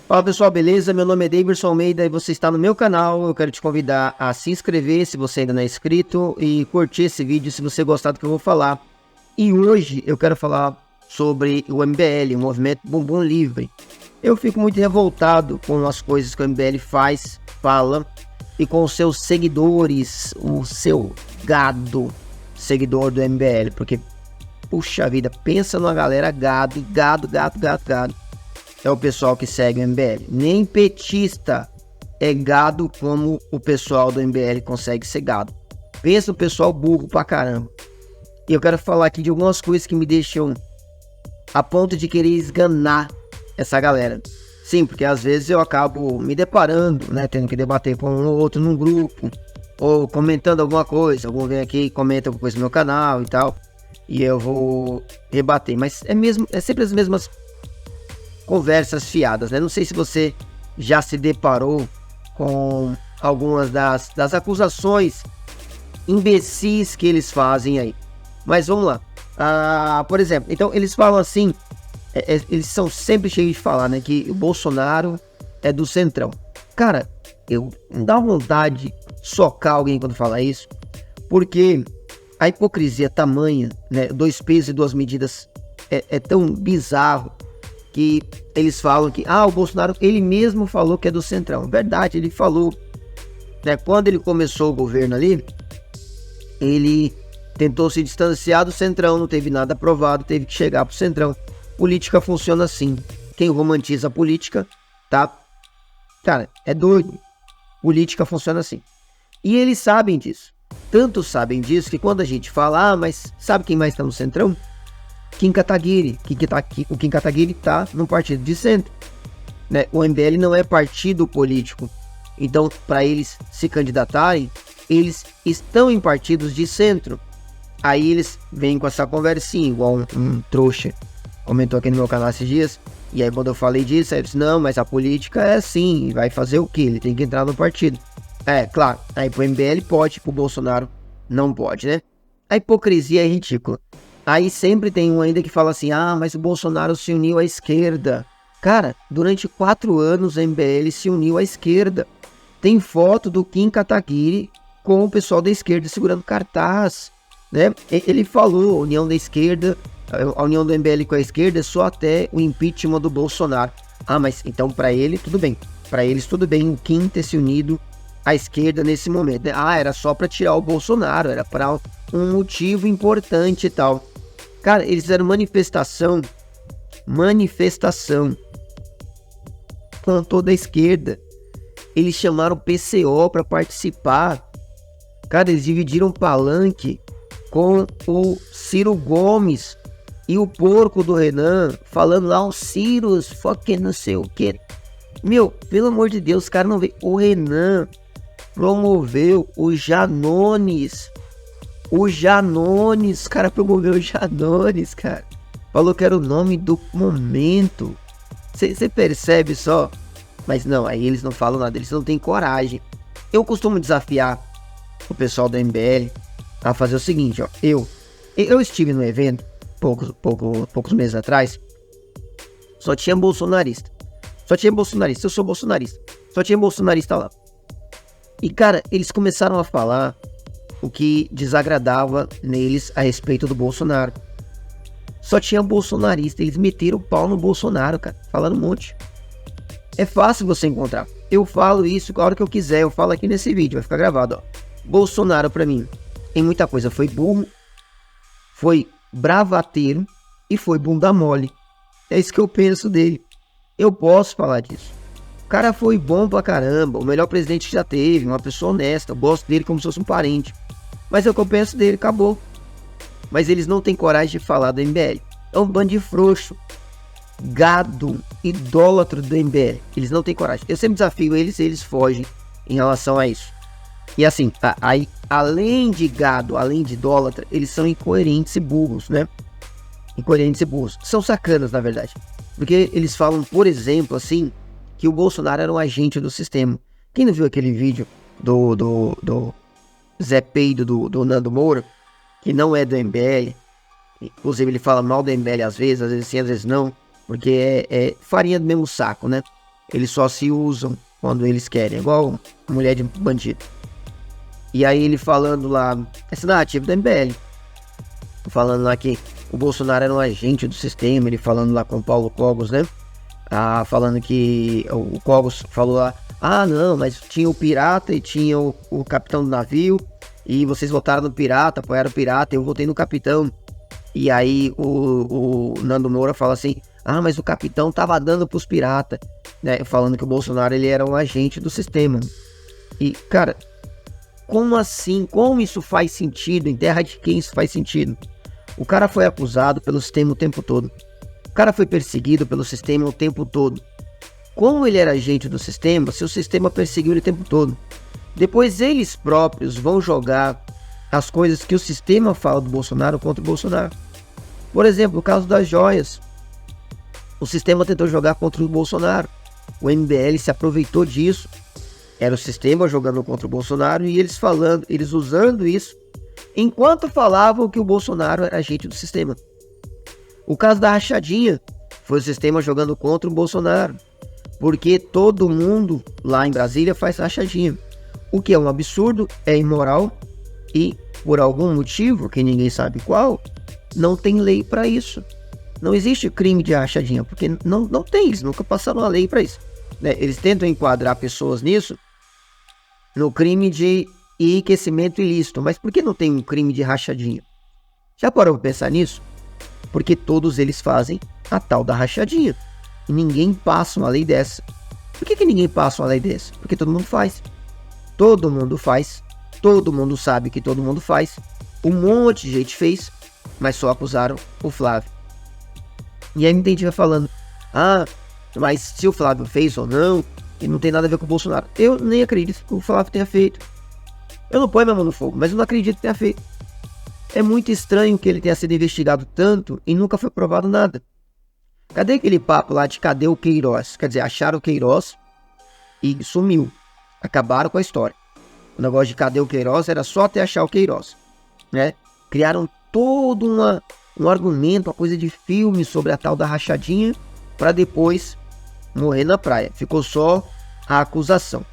Fala pessoal, beleza? Meu nome é Davidson Almeida e você está no meu canal. Eu quero te convidar a se inscrever se você ainda não é inscrito e curtir esse vídeo se você gostar do que eu vou falar. E hoje eu quero falar sobre o MBL, o Movimento Bumbum Livre. Eu fico muito revoltado com as coisas que o MBL faz, fala e com os seus seguidores, o seu gado seguidor do MBL, porque puxa vida, pensa numa galera gado. É o pessoal que segue o MBL. Nem petista é gado como o pessoal do MBL consegue ser gado. Pensa no pessoal burro pra caramba. E eu quero falar aqui de algumas coisas que me deixam a ponto de querer esganar essa galera. Sim, porque às vezes eu acabo me deparando, né, tendo que debater com um ou outro num grupo, ou comentando alguma coisa. Algum vem aqui e comenta alguma coisa no meu canal e tal, e eu vou rebater. Mas é sempre as mesmas conversas fiadas, né? Não sei se você já se deparou com algumas das acusações imbecis que eles fazem aí. Mas vamos lá. Por exemplo, então eles falam assim, eles são sempre cheios de falar, né? Que o Bolsonaro é do Centrão. Cara, eu dá vontade de socar alguém quando fala isso, porque a hipocrisia tamanha, né? Dois pesos e duas medidas é tão bizarro que eles falam que, o Bolsonaro, ele mesmo falou que é do Centrão. Verdade, ele falou, né? Quando ele começou o governo ali, ele tentou se distanciar do Centrão, não teve nada aprovado, teve que chegar pro Centrão. Política funciona assim. Quem romantiza a política, tá? Cara, é doido. Política funciona assim. E eles sabem disso. Tanto sabem disso que quando a gente fala, mas sabe quem mais tá no Centrão? Kim Kataguiri, o Kim Kataguiri tá no partido de centro, né? O MBL não é partido político, então para eles se candidatarem, eles estão em partidos de centro. Aí eles vêm com essa conversinha, igual um trouxa comentou aqui no meu canal esses dias, e aí quando eu falei disso, aí eles disse, não, mas a política é assim, vai fazer o quê? Ele tem que entrar no partido. Claro, aí pro MBL pode, pro Bolsonaro não pode, né? A hipocrisia é ridícula. Aí sempre tem um ainda que fala assim, mas o Bolsonaro se uniu à esquerda. Cara, durante 4 anos o MBL se uniu à esquerda. Tem foto do Kim Kataguiri com o pessoal da esquerda segurando cartaz, né? Ele falou, a união da esquerda, a união do MBL com a esquerda é só até o impeachment do Bolsonaro. Mas então para ele tudo bem. Para eles tudo bem o Kim ter se unido à esquerda nesse momento. Era só para tirar o Bolsonaro, era para um motivo importante e tal. Cara, eles fizeram manifestação com toda a esquerda. Eles chamaram o PCO para participar. Cara, eles dividiram palanque com o Ciro Gomes e o porco do Renan, falando lá, o Ciro, fucking não sei o que. Meu, pelo amor de Deus, os caras não veem. O Renan promoveu o Janones. O cara promoveu o Janones, cara. Falou que era o nome do momento. Você percebe só? Mas não, aí eles não falam nada, eles não têm coragem. Eu costumo desafiar o pessoal do MBL a fazer o seguinte, ó. Eu estive no evento, poucos meses atrás, só tinha bolsonarista. Eu sou bolsonarista. Só tinha bolsonarista lá. E, cara, eles começaram a falar o que desagradava neles a respeito do Bolsonaro. Só tinha bolsonarista, eles meteram o pau no Bolsonaro, cara, falando um monte. É fácil você encontrar. Eu falo isso a hora que eu quiser, eu falo aqui nesse vídeo, vai ficar gravado, ó. Bolsonaro, pra mim, em muita coisa foi burro, foi bravateiro e foi bunda mole. É isso que eu penso dele. Eu posso falar disso. O cara foi bom pra caramba, o melhor presidente que já teve, uma pessoa honesta, eu gosto dele como se fosse um parente. Mas é o que eu penso dele, acabou. Mas eles não têm coragem de falar do MBL. É um bando de frouxo, gado, idólatra do MBL. Eles não têm coragem. Eu sempre desafio eles fogem em relação a isso. E assim, aí, além de gado, além de idólatra, eles são incoerentes e burros, né? Incoerentes e burros. São sacanas, na verdade. Porque eles falam, por exemplo, assim, que o Bolsonaro era um agente do sistema. Quem não viu aquele vídeo do Zé Peido, do Nando Moura, que não é do MBL, inclusive ele fala mal do MBL às vezes sim, às vezes não, porque é farinha do mesmo saco, né? Eles só se usam quando eles querem, igual mulher de bandido. E aí ele falando lá, essa narrativa da MBL, falando lá que o Bolsonaro era um agente do sistema, ele falando lá com o Paulo Cogos, né? Falando que o Cogos falou lá, não, mas tinha o pirata e tinha o capitão do navio, e vocês votaram no pirata, apoiaram o pirata, eu votei no capitão. E aí o Nando Moura fala assim, mas o capitão tava dando pros piratas, né? Falando que o Bolsonaro ele era um agente do sistema. E, cara, como assim? Como isso faz sentido? Em terra de quem isso faz sentido? O cara foi acusado pelo sistema o tempo todo. O cara foi perseguido pelo sistema o tempo todo. Como ele era agente do sistema, se o sistema perseguiu ele o tempo todo? Depois eles próprios vão jogar as coisas que o sistema fala do Bolsonaro contra o Bolsonaro. Por exemplo, o caso das joias. O sistema tentou jogar contra o Bolsonaro. O MBL se aproveitou disso. Era o sistema jogando contra o Bolsonaro e eles usando isso enquanto falavam que o Bolsonaro era agente do sistema. O caso da rachadinha foi o sistema jogando contra o Bolsonaro, porque todo mundo lá em Brasília faz rachadinha, o que é um absurdo, é imoral e por algum motivo, que ninguém sabe qual, não tem lei para isso. Não existe crime de rachadinha, porque não tem, eles nunca passaram uma lei para isso, né? Eles tentam enquadrar pessoas nisso no crime de enriquecimento ilícito. Mas por que não tem um crime de rachadinha? Já parou pra pensar nisso? Porque todos eles fazem a tal da rachadinha. E ninguém passa uma lei dessa. Por que ninguém passa uma lei dessa? Porque todo mundo faz. Todo mundo faz. Todo mundo sabe que todo mundo faz. Um monte de gente fez, mas só acusaram o Flávio. E aí muita gente vai falando, mas se o Flávio fez ou não, e não tem nada a ver com o Bolsonaro. Eu nem acredito que o Flávio tenha feito. Eu não ponho minha mão no fogo, mas eu não acredito que tenha feito. É muito estranho que ele tenha sido investigado tanto e nunca foi provado nada. Cadê aquele papo lá de cadê o Queiroz? Quer dizer, acharam o Queiroz e sumiu. Acabaram com a história. O negócio de cadê o Queiroz era só até achar o Queiroz, né? Criaram todo um argumento, uma coisa de filme sobre a tal da rachadinha para depois morrer na praia. Ficou só a acusação.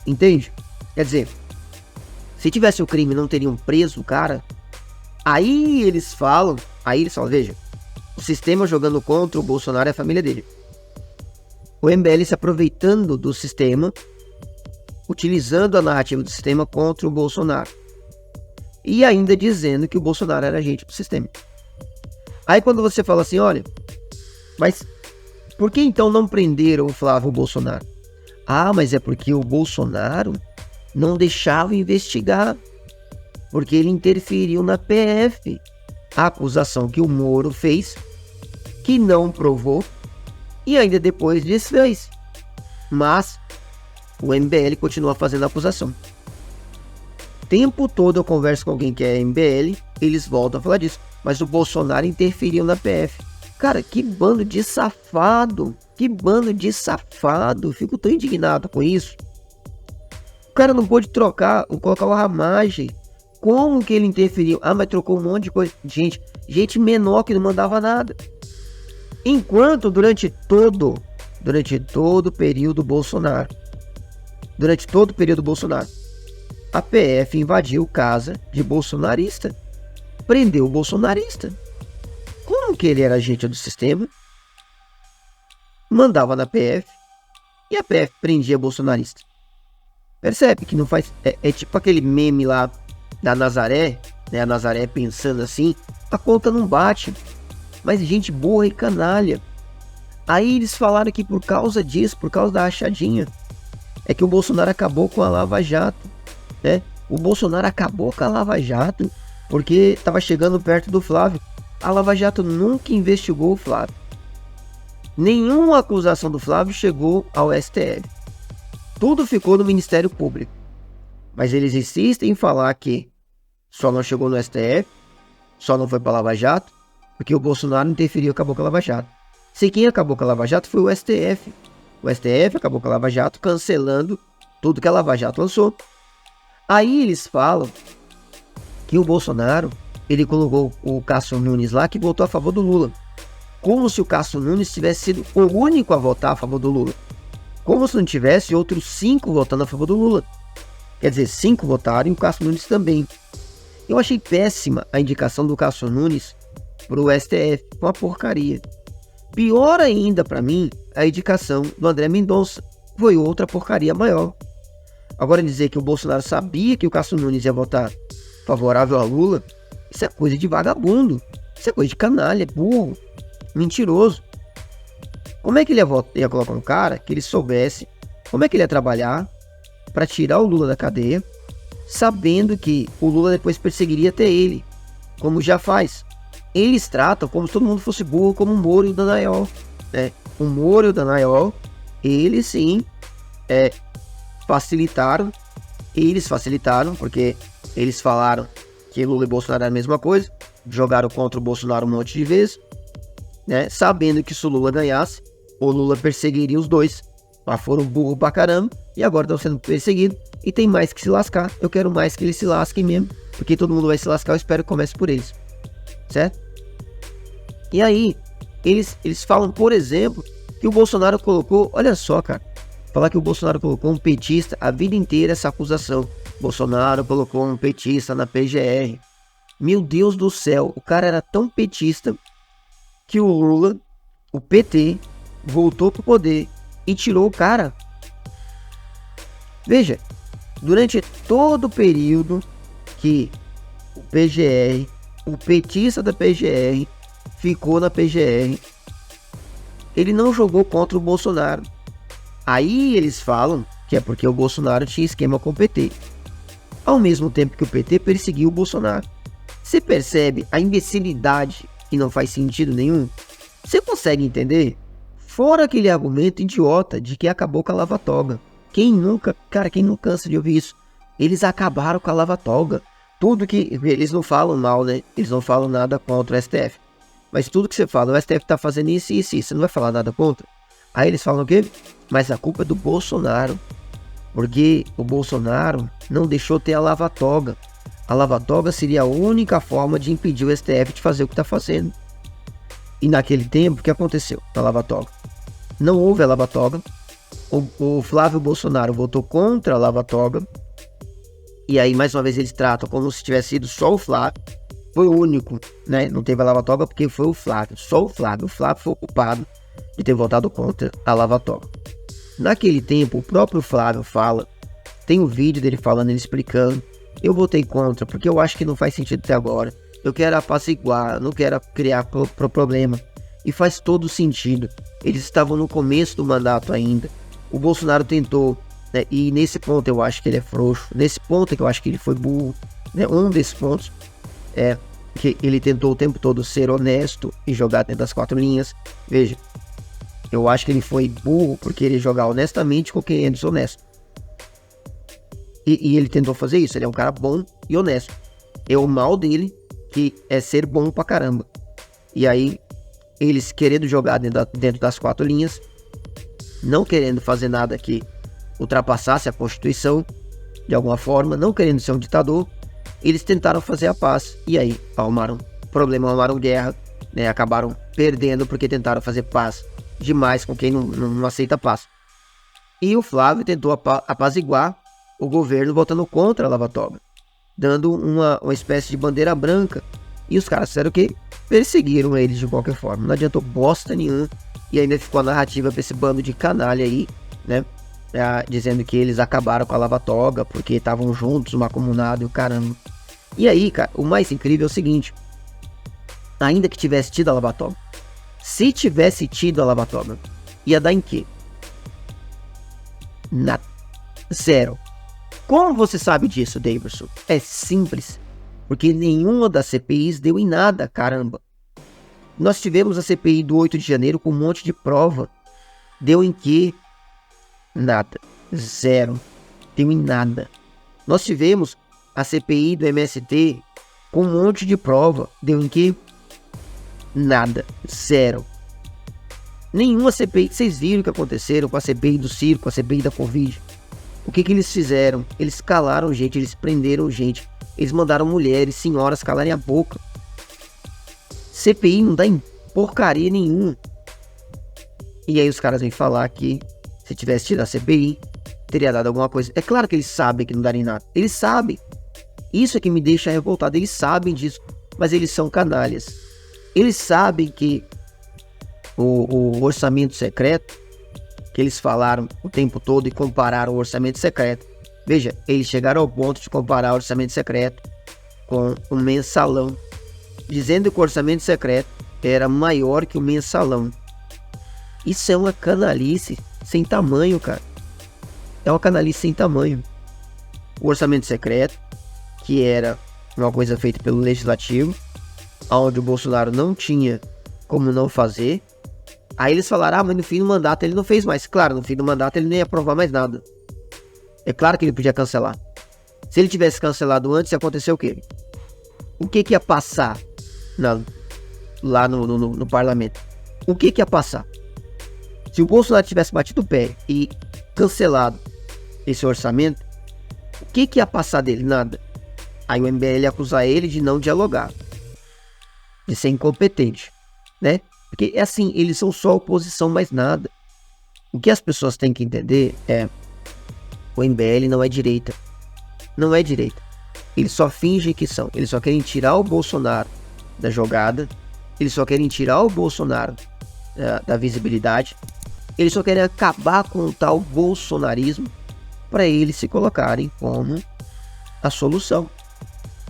Entende? Quer dizer, se tivesse o crime e não teriam preso o cara, aí eles falam, veja, o sistema jogando contra o Bolsonaro e a família dele. O MBL se aproveitando do sistema, utilizando a narrativa do sistema contra o Bolsonaro. E ainda dizendo que o Bolsonaro era agente do sistema. Aí quando você fala assim, olha, mas por que então não prenderam o Flávio Bolsonaro? Mas é porque o Bolsonaro não deixava investigar, porque ele interferiu na PF. A acusação que o Moro fez, que não provou, e ainda depois desfez. Mas o MBL continua fazendo a acusação. O tempo todo eu converso com alguém que é MBL, eles voltam a falar disso. Mas o Bolsonaro interferiu na PF. Cara, que bando de safado. Que bando de safado. Fico tão indignado com isso. O cara não pôde colocar o Ramagem. Como que ele interferiu? Mas trocou um monte de coisa. Gente menor que não mandava nada. Enquanto durante todo o período Bolsonaro, a PF invadiu casa de bolsonarista. Prendeu o bolsonarista. Como que ele era agente do sistema? Mandava na PF e a PF prendia bolsonarista. Percebe que não faz... É tipo aquele meme lá da Nazaré, né? A Nazaré pensando assim, a conta não bate. Mas gente burra e canalha. Aí eles falaram que por causa disso, por causa da rachadinha, é que o Bolsonaro acabou com a Lava Jato, né? O Bolsonaro acabou com a Lava Jato porque estava chegando perto do Flávio. A Lava Jato nunca investigou o Flávio. Nenhuma acusação do Flávio chegou ao STF. Tudo ficou no Ministério Público. Mas eles insistem em falar que só não chegou no STF, só não foi para a Lava Jato, porque o Bolsonaro interferiu e acabou com a Lava Jato. Se quem acabou com a Lava Jato foi o STF. O STF acabou com a Lava Jato, cancelando tudo que a Lava Jato lançou. Aí eles falam que o Bolsonaro, ele colocou o Cássio Nunes lá, que votou a favor do Lula. Como se o Cássio Nunes tivesse sido o único a votar a favor do Lula. Como se não tivesse outros 5 votando a favor do Lula. Quer dizer, 5 votaram e o Cássio Nunes também. Eu achei péssima a indicação do Cássio Nunes pro STF, uma porcaria. Pior ainda para mim, a indicação do André Mendonça, foi outra porcaria maior. Agora dizer que o Bolsonaro sabia que o Cássio Nunes ia votar favorável a Lula, isso é coisa de vagabundo, isso é coisa de canalha, burro, mentiroso. Como é que ele ia colocar um cara que ele soubesse como é que ele ia trabalhar para tirar o Lula da cadeia, sabendo que o Lula depois perseguiria até ele, como já faz. Eles tratam como se todo mundo fosse burro, como o Moro e o Dallagnol, né? O Moro e o Dallagnol, eles sim facilitaram, porque eles falaram que Lula e Bolsonaro era a mesma coisa, jogaram contra o Bolsonaro um monte de vezes, né? Sabendo que se o Lula ganhasse, o Lula perseguiria os dois, mas foram burro pra caramba, e agora estão sendo perseguidos, e tem mais que se lascar. Eu quero mais que eles se lasquem mesmo, porque todo mundo vai se lascar, eu espero que comece por eles, certo? E aí, eles falam, por exemplo, que o Bolsonaro colocou, olha só, cara, falar que o Bolsonaro colocou um petista a vida inteira, essa acusação. Bolsonaro colocou um petista na PGR. Meu Deus do céu, o cara era tão petista que o Lula, o PT, voltou pro poder e tirou o cara. Veja, durante todo o período que o PGR, o petista da PGR, ficou na PGR, ele não jogou contra o Bolsonaro. Aí eles falam que é porque o Bolsonaro tinha esquema com o PT, ao mesmo tempo que o PT perseguiu o Bolsonaro. Você percebe a imbecilidade que não faz sentido nenhum? Você consegue entender? Fora aquele argumento idiota de que acabou com a Lava Toga. Quem nunca cansa de ouvir isso? Eles acabaram com a Lava Toga. Tudo que... Eles não falam mal, né? Eles não falam nada contra o STF. Mas tudo que você fala, o STF tá fazendo isso e isso, você não vai falar nada contra? Aí eles falam o quê? Mas a culpa é do Bolsonaro. Porque o Bolsonaro não deixou ter a Lava Toga. A Lava Toga seria a única forma de impedir o STF de fazer o que está fazendo. E naquele tempo, o que aconteceu na Lava Toga? Não houve a Lava Toga. O Flávio Bolsonaro votou contra a Lava Toga. E aí, mais uma vez, eles tratam como se tivesse sido só o Flávio. Foi o único, né? Não teve a Lava Toga porque foi o Flávio. Só o Flávio. O Flávio foi o culpado de ter votado contra a Lava Toga. Naquele tempo, o próprio Flávio fala, tem um vídeo dele falando, ele explicando, eu votei contra porque eu acho que não faz sentido até agora, eu quero apaciguar, não quero criar problema, e faz todo sentido. Eles estavam no começo do mandato ainda, o Bolsonaro tentou, né, e nesse ponto eu acho que ele é frouxo, nesse ponto é que eu acho que ele foi burro, né, um desses pontos é que ele tentou o tempo todo ser honesto e jogar dentro das 4 linhas, veja. Eu acho que ele foi burro por querer jogar honestamente com quem é desonesto. E ele tentou fazer isso. Ele é um cara bom e honesto. É o mal dele, que é ser bom pra caramba. E aí, eles querendo jogar dentro das 4 linhas, não querendo fazer nada que ultrapassasse a Constituição, de alguma forma, não querendo ser um ditador, eles tentaram fazer a paz. E aí, arrumaram problema, arrumaram guerra, né? Acabaram perdendo porque tentaram fazer paz demais com quem não aceita paz. E o Flávio tentou apaziguar o governo votando contra a Lava Toga, dando uma espécie de bandeira branca. E os caras fizeram o quê? Perseguiram eles de qualquer forma. Não adiantou bosta nenhuma. E ainda ficou a narrativa pra esse bando de canalha aí, né? Dizendo que eles acabaram com a Lava Toga porque estavam juntos, uma comunada e o caramba. E aí, cara, o mais incrível é o seguinte: ainda que tivesse tido a Lava Toga, se tivesse tido a Lava Toga, ia dar em quê? Nada. Zero. Como você sabe disso, Davidson? É simples. Porque nenhuma das CPIs deu em nada, caramba. Nós tivemos a CPI do 8 de janeiro com um monte de prova. Deu em quê? Nada. Zero. Deu em nada. Nós tivemos a CPI do MST com um monte de prova. Deu em quê? Nada. Zero. Nenhuma CPI. Vocês viram o que aconteceram com a CPI do circo, com a CPI da Covid? O que eles fizeram? Eles calaram gente, eles prenderam gente. Eles mandaram mulheres, senhoras calarem a boca. CPI não dá em porcaria nenhuma. E aí os caras vêm falar que Se tivesse tido a CPI, teria dado alguma coisa. É claro que eles sabem que não daria em nada. Eles sabem. Isso é que me deixa revoltado. Eles sabem disso, mas eles são canalhas. Eles sabem que o orçamento secreto, que eles falaram o tempo todo e compararam o orçamento secreto. Veja, eles chegaram ao ponto de comparar o orçamento secreto com o mensalão, dizendo que o orçamento secreto era maior que o mensalão. Isso é uma canalice sem tamanho, cara. É uma canalice sem tamanho. O orçamento secreto, que era uma coisa feita pelo legislativo, onde o Bolsonaro não tinha como não fazer. Aí eles falaram, mas no fim do mandato ele não fez mais. Claro, no fim do mandato ele nem ia aprovar mais nada. É claro que ele podia cancelar. Se ele tivesse cancelado antes, ia acontecer o quê? O que ia passar lá no parlamento? O que ia passar? Se o Bolsonaro tivesse batido o pé e cancelado esse orçamento, o que ia passar dele? Nada. Aí o MBL ia acusar ele de não dialogar, de ser incompetente, né? Porque é assim, eles são só oposição, mais nada. O que as pessoas têm que entender é: o MBL não é direita. Não é direita. Eles só fingem que são. Eles só querem tirar o Bolsonaro da jogada. Eles só querem tirar o Bolsonaro da visibilidade. Eles só querem acabar com o tal bolsonarismo para eles se colocarem como a solução.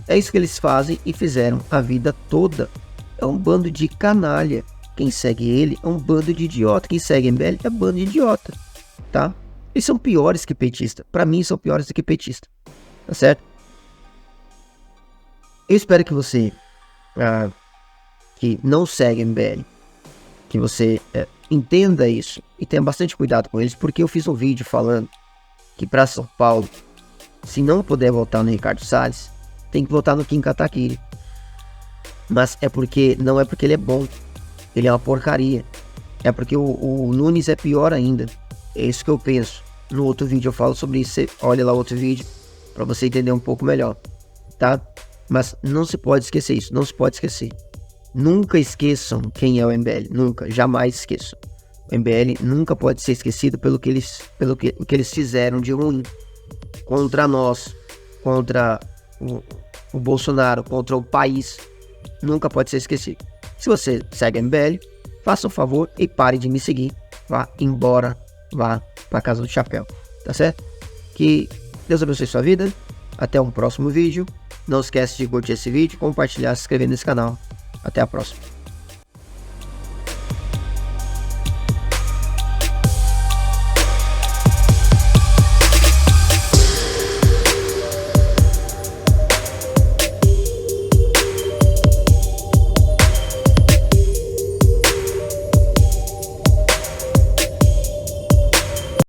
É isso que eles fazem e fizeram a vida toda. É um bando de canalha. Quem segue ele é um bando de idiota. Quem segue MBL é um bando de idiota, tá? Eles são piores que petista. Pra mim, são piores do que petista. Tá certo? Eu espero que você que não segue MBL, que você entenda isso e tenha bastante cuidado com eles, porque eu fiz um vídeo falando que para São Paulo, se não puder votar no Ricardo Salles, tem que votar no Kim Kataguiri. Mas não é porque ele é bom, ele é uma porcaria. É porque o Nunes é pior ainda. É isso que eu penso. No outro vídeo eu falo sobre isso. Você olha lá o outro vídeo para você entender um pouco melhor, tá? Mas não se pode esquecer isso. Não se pode esquecer. Nunca esqueçam quem é o MBL. Nunca, jamais esqueçam. O MBL nunca pode ser esquecido pelo que eles fizeram de ruim contra nós, contra o Bolsonaro, contra o país. Nunca pode ser esquecido. Se você segue a MBL, faça um favor e pare de me seguir. Vá embora, vá para casa do chapéu, tá certo? Que Deus abençoe sua vida. Até um próximo vídeo. Não esquece de curtir esse vídeo, compartilhar, se inscrever nesse canal. Até a próxima.